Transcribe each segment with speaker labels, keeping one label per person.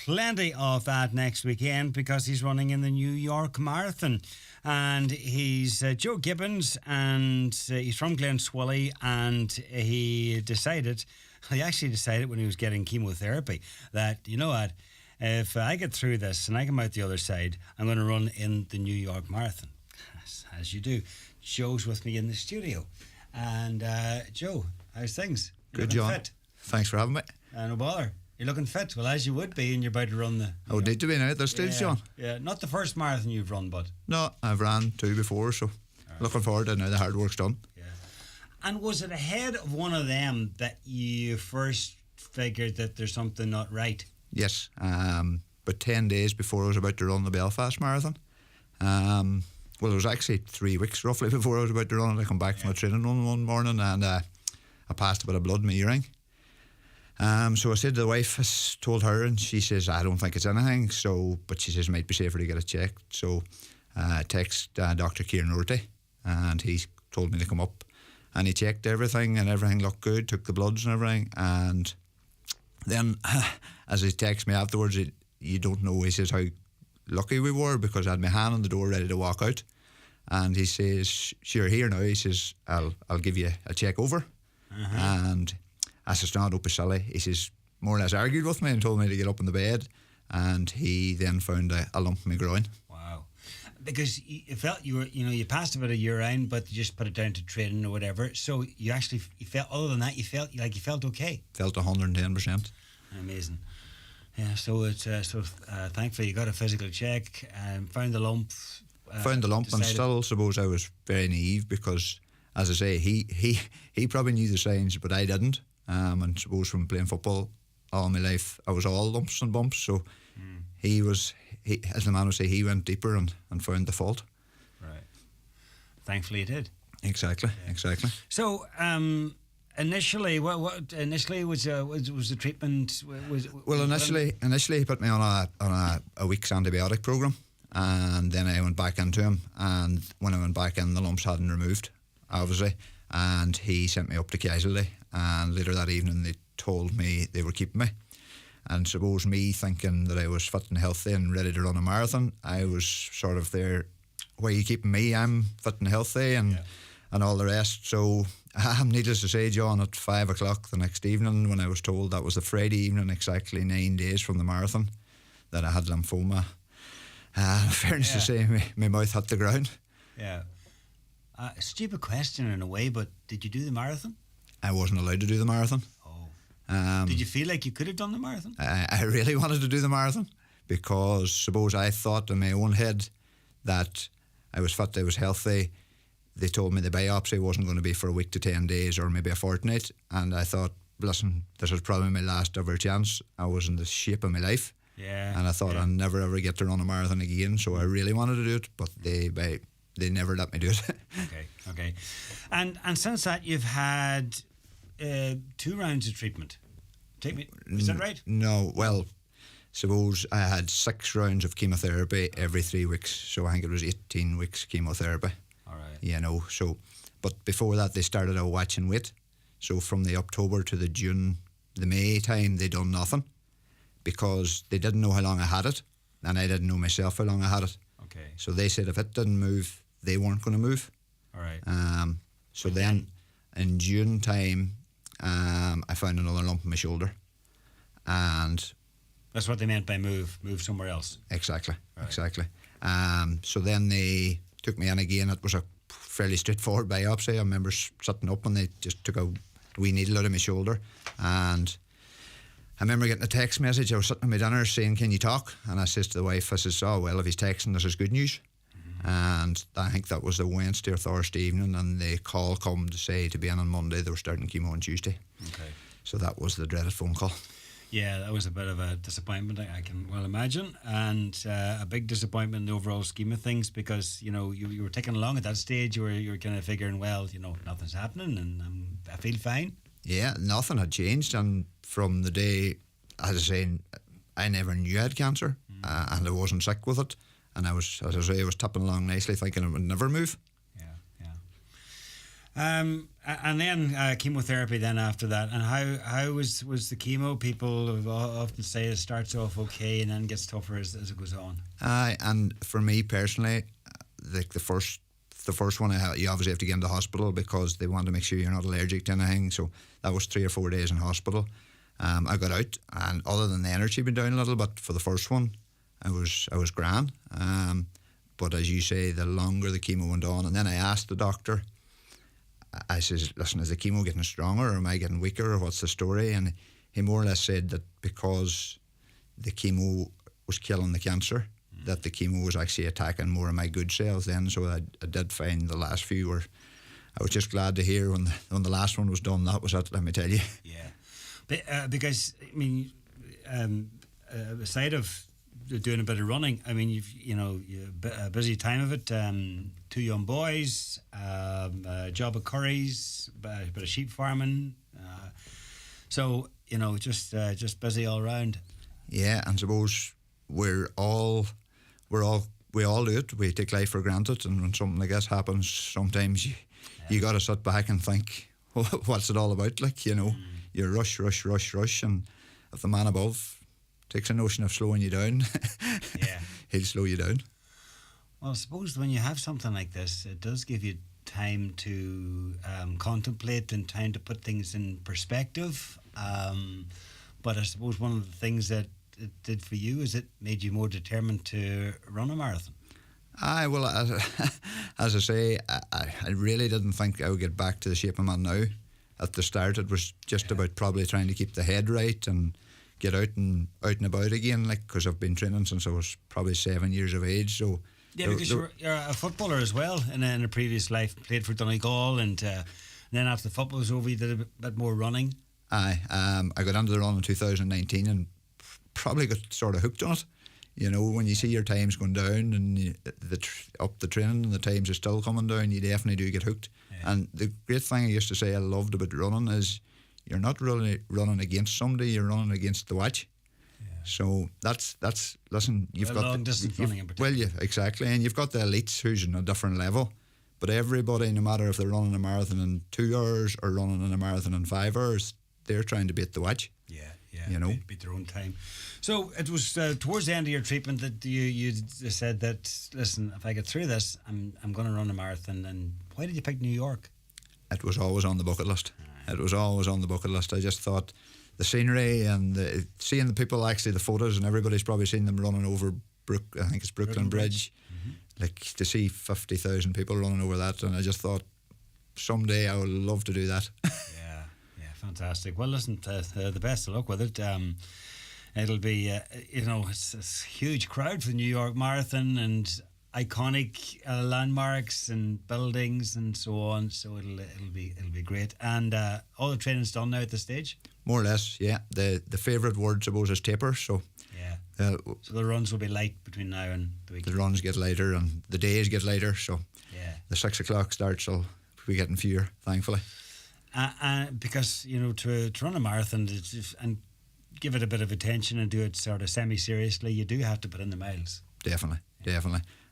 Speaker 1: plenty of that next weekend because he's running in the New York Marathon. And he's Joe Gibbons, and he's from Glenswilly, and he actually decided when he was getting chemotherapy that, you know what, if I get through this and I come out the other side, I'm going to run in the New York Marathon. As you do. Joe's with me in the studio. And Joe, how's things?
Speaker 2: Good, John.
Speaker 1: Fit?
Speaker 2: Thanks for having me.
Speaker 1: No bother. You're looking fit. Well, as you would be, and you're about to run the...
Speaker 2: I would need to be now at this stage, John.
Speaker 1: Yeah, not the first marathon you've run, but...
Speaker 2: No, I've ran 2 before, so looking forward to it now the hard work's done.
Speaker 1: Yeah. And was it ahead of one of them that you first figured that there's something not right?
Speaker 2: Yes, but 10 days before I was about to run the Belfast Marathon. Well, it was actually 3 weeks roughly before I was about to run it. I come back from a training run one morning and I passed a bit of blood in my earring. So I said to the wife, I told her, and she says, I don't think it's anything. But she says it might be safer to get it checked. So I text Dr. Kieran Rorty, and he told me to come up. And he checked everything, and everything looked good, took the bloods and everything. And then, as he texted me afterwards, you don't know, he says, how lucky we were, because I had my hand on the door ready to walk out. And he says, sure, here now. He says, I'll give you a check over. And I says, no, don't be silly. He says, more or less argued with me and told me to get up in the bed, and he then found a lump in my groin.
Speaker 1: Wow. Because you felt you passed a bit of urine, but you just put it down to training or whatever. So you felt, other than that, you felt okay.
Speaker 2: Felt 110%.
Speaker 1: Amazing. Yeah. So thankfully you got a physical check and found the lump.
Speaker 2: And still suppose I was very naive because, as I say, he probably knew the signs, but I didn't. And suppose from playing football all my life, I was all lumps and bumps. So he, as the man would say, he went deeper and found the fault.
Speaker 1: Right. Thankfully, he did.
Speaker 2: Exactly.
Speaker 1: So initially, what initially was the treatment?
Speaker 2: Initially he put me on a week's antibiotic program, and then I went back into him. And when I went back in, the lumps hadn't removed, obviously, and he sent me up to casualty. And later that evening they told me they were keeping me. And suppose me thinking that I was fit and healthy and ready to run a marathon, I was sort of there, why are you keeping me? I'm fit and healthy and all the rest. So needless to say, John, at 5 o'clock the next evening, when I was told that was the Friday evening, exactly 9 days from the marathon, that I had lymphoma, in fairness to say, my mouth hit the ground.
Speaker 1: Yeah. A stupid question in a way, but did you do the marathon?
Speaker 2: I wasn't allowed to do the marathon.
Speaker 1: Oh. Did you feel like you could have done the marathon?
Speaker 2: I really wanted to do the marathon because suppose I thought in my own head that I was fit, I was healthy. They told me the biopsy wasn't going to be for a week to 10 days or maybe a fortnight. And I thought, listen, this is probably my last ever chance. I was in the shape of my life.
Speaker 1: Yeah.
Speaker 2: And I thought I'd never ever get to run a marathon again. So I really wanted to do it, but they never let me do it.
Speaker 1: Okay. And since that, you've had 2 rounds of treatment. Is that right?
Speaker 2: No. Well, suppose I had 6 rounds of chemotherapy every 3 weeks. So I think it was 18 weeks chemotherapy.
Speaker 1: All right.
Speaker 2: So, but before that, they started a watch and wait. So from the October to the May time, they done nothing because they didn't know how long I had it, and I didn't know myself how long I had it.
Speaker 1: Okay.
Speaker 2: So they said if it didn't move, they weren't going to move.
Speaker 1: All right.
Speaker 2: So then in June time, I found another lump in my shoulder, and
Speaker 1: that's what they meant by move somewhere else.
Speaker 2: Exactly.
Speaker 1: Right.
Speaker 2: Exactly. So then they took me in again. It was a fairly straightforward biopsy. I remember sitting up and they just took a wee needle out of my shoulder, and I remember getting a text message. I was sitting at my dinner saying, can you talk? And I says to the wife, I says, oh well, if he's texting, this is good news. And I think that was the Wednesday or Thursday evening, and the call come to say to be in on Monday. They were starting chemo on Tuesday.
Speaker 1: Okay.
Speaker 2: So that was the dreaded phone call.
Speaker 1: Yeah, that was a bit of a disappointment, I can well imagine, and a big disappointment in the overall scheme of things, because you were ticking along at that stage. You were kind of figuring, well, nothing's happening, and I feel fine.
Speaker 2: Yeah, nothing had changed, and from the day, as I say, I never knew I had cancer, and I wasn't sick with it. And I was, as I say, I was tipping along nicely, thinking it would never move.
Speaker 1: And then chemotherapy. Then after that, and how was the chemo? People have often say it starts off okay and then gets tougher as it goes on.
Speaker 2: And for me personally, like the first one you obviously have to get into hospital because they want to make sure you're not allergic to anything. So that was 3 or 4 days in hospital. I got out, and other than the energy being down a little bit for the first one, I was grand. But as you say, the longer the chemo went on, and then I asked the doctor, I says, listen, is the chemo getting stronger or am I getting weaker or what's the story? And he more or less said that because the chemo was killing the cancer, that the chemo was actually attacking more of my good cells then. So I did find the last few were, I was just glad to hear when the last one was done, that was it, let me tell you.
Speaker 1: Yeah. But, because, I mean, aside of doing a bit of running, I mean, you've a busy time of it, 2 young boys, a job at Curry's, a bit of sheep farming, so just busy all round.
Speaker 2: Yeah, and suppose we all do it. We take life for granted, and when something like this happens, sometimes you got to sit back and think, what's it all about? Like, you rush, and if the man above takes a notion of slowing you down, he'll slow you down.
Speaker 1: Well, I suppose when you have something like this, it does give you time to contemplate and time to put things in perspective. But I suppose one of the things that it did for you is it made you more determined to run a marathon.
Speaker 2: Well, as I say, I really didn't think I would get back to the shape I'm in now. At the start, it was just about probably trying to keep the head right and get out and about again, like, because I've been training since I was probably 7 years of age. So
Speaker 1: because you're a footballer as well in a previous life, played for Donegal, and then after the football was over, you did a bit more running.
Speaker 2: I got into the run in 2019 and probably got sort of hooked on it. When you see your times going down and up the training and the times are still coming down, you definitely do get hooked. Yeah. And the great thing I used to say I loved about running is you're not really running against somebody, you're running against the watch. Yeah. So that's listen, you've got
Speaker 1: long distance running in particular.
Speaker 2: Well, yeah, exactly, and you've got the elites who's on a different level. But everybody, no matter if they're running a marathon in 2 hours or running in a marathon in 5 hours, they're trying to beat the watch.
Speaker 1: Yeah. Beat their own time. So it was towards the end of your treatment that you said that, listen, if I get through this, I'm going to run a marathon. And why did you pick New York?
Speaker 2: It was always on the bucket list. It was always on the bucket list. I just thought the scenery and seeing the people, actually the photos, and everybody's probably seen them running over I think it's Brooklyn Bridge. Mm-hmm. Like, to see 50,000 people running over that, and I just thought someday I would love to do that.
Speaker 1: Yeah, fantastic. Well, listen, the best of luck with it. It'll be, it's a huge crowd for the New York Marathon and iconic landmarks and buildings and so on. So it'll be great. And all the training's done now at this stage. More
Speaker 2: or less, yeah. The favourite word, I suppose, is taper. So
Speaker 1: yeah. So the runs will be light between now and the weekend.
Speaker 2: The runs get lighter and the days get lighter. So the 6 o'clock starts will be getting fewer, thankfully.
Speaker 1: Because to run a marathon and give it a bit of attention and do it sort of semi-seriously, you do have to put in the miles.
Speaker 2: Definitely.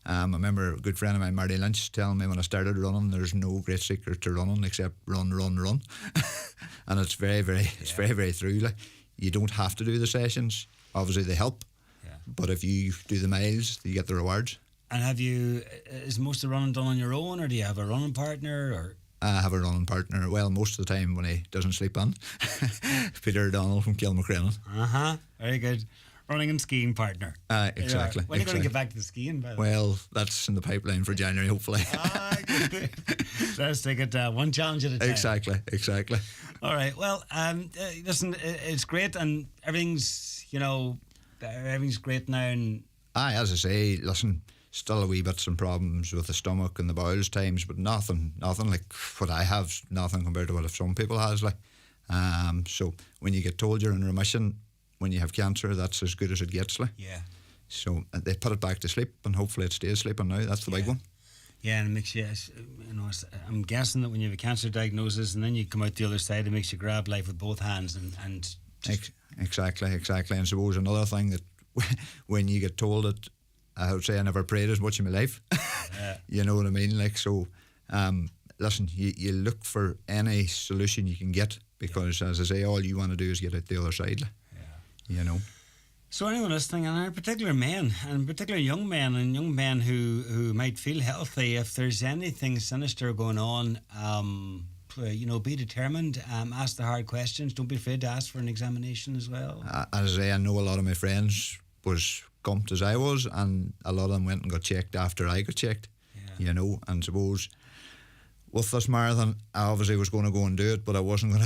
Speaker 2: I remember a good friend of mine, Marty Lynch, telling me when I started running, there's no great secret to running except run. And it's very, very true. Like, you don't have to do the sessions. Obviously, they help. Yeah. But if you do the miles, you get the rewards. And
Speaker 1: is most of the running done on your own, or do you have a running partner, or?
Speaker 2: I have a running partner. Well, most of the time when he doesn't sleep in. Peter O'Donnell from Kilmacrennan.
Speaker 1: Very good. Running and skiing partner.
Speaker 2: Exactly.
Speaker 1: When are you going to get back to the skiing? By the way?
Speaker 2: Well, that's in the pipeline for January, hopefully.
Speaker 1: Good. Let's take it one challenge at a time.
Speaker 2: Exactly.
Speaker 1: All right. Well, listen, it's great, and everything's great now. And
Speaker 2: as I say, listen, still a wee bit some problems with the stomach and the bowels times, but nothing like what I have. Nothing compared to what some people has. Like, so when you get told you're in remission, when you have cancer, that's as good as it gets. Like.
Speaker 1: Yeah.
Speaker 2: So they put it back to sleep, and hopefully it stays sleeping now. That's the big one.
Speaker 1: Yeah, and it makes you, I'm guessing that when you have a cancer diagnosis and then you come out the other side, it makes you grab life with both hands and
Speaker 2: Exactly. And suppose another thing that when you get told it, I would say I never prayed as much in my life. Yeah. You know what I mean? Like, so listen, you look for any solution you can get, because as I say, all you want to do is get out the other side, like, you know.
Speaker 1: So anyone listening, and in particular men, and in particular young men who might feel healthy, if there's anything sinister going on, be determined, ask the hard questions, don't be afraid to ask for an examination as well.
Speaker 2: As I say, I know a lot of my friends was gumped as I was, and a lot of them went and got checked after I got checked, you know. And suppose with this marathon, I obviously was going to go and do it, but I wasn't going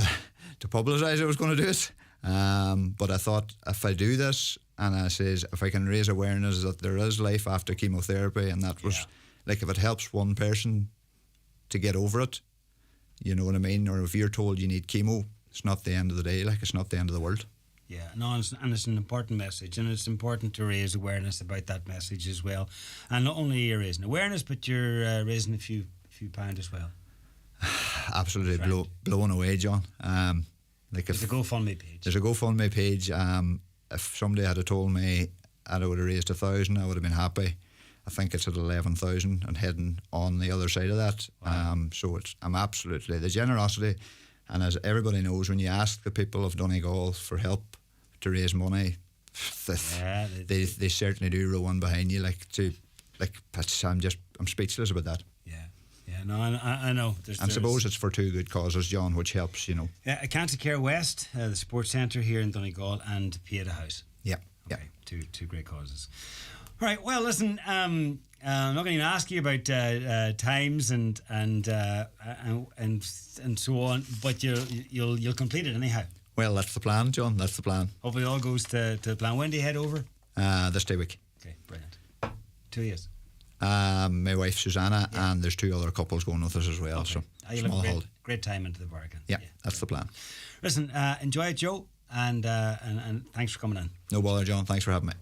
Speaker 2: to publicise I was going to do it. But I thought, if I do this, and I says, if I can raise awareness that there is life after chemotherapy, and that was like, if it helps one person to get over it, you know what I mean? Or if you're told you need chemo, it's not the end of the day, like, it's not the end of the world.
Speaker 1: Yeah, no, and it's an important message, and it's important to raise awareness about that message as well. And not only you're raising awareness, but you're raising a few pounds as well.
Speaker 2: Absolutely blown away, John.
Speaker 1: There's a GoFundMe page.
Speaker 2: There's a GoFundMe page. If somebody had told me I would have raised 1,000, I would have been happy. I think it's at 11,000 and heading on the other side of that. Wow. So I'm absolutely, the generosity, and as everybody knows, when you ask the people of Donegal for help to raise money, they certainly do row on behind you. I'm speechless about that.
Speaker 1: Yeah, no, I know.
Speaker 2: I suppose it's for two good causes, John, which helps, you know.
Speaker 1: Yeah, Cancer Care West, the sports centre here in Donegal, and Pieta House.
Speaker 2: Yeah,
Speaker 1: okay, two great causes. All right. Well, listen, I'm not going to ask you about times and so on, but you'll complete it anyhow.
Speaker 2: Well, that's the plan, John. That's the plan.
Speaker 1: Hopefully, it all goes to the plan. When do you head over?
Speaker 2: This day week.
Speaker 1: Okay, brilliant. 2 years.
Speaker 2: My wife Susanna, and there's 2 other couples going with us as well. Okay. So
Speaker 1: you'll have great time into the bargain.
Speaker 2: Yeah, that's the plan.
Speaker 1: Listen, enjoy it, Joe, and thanks for coming in.
Speaker 2: No bother, John. Thanks for having me.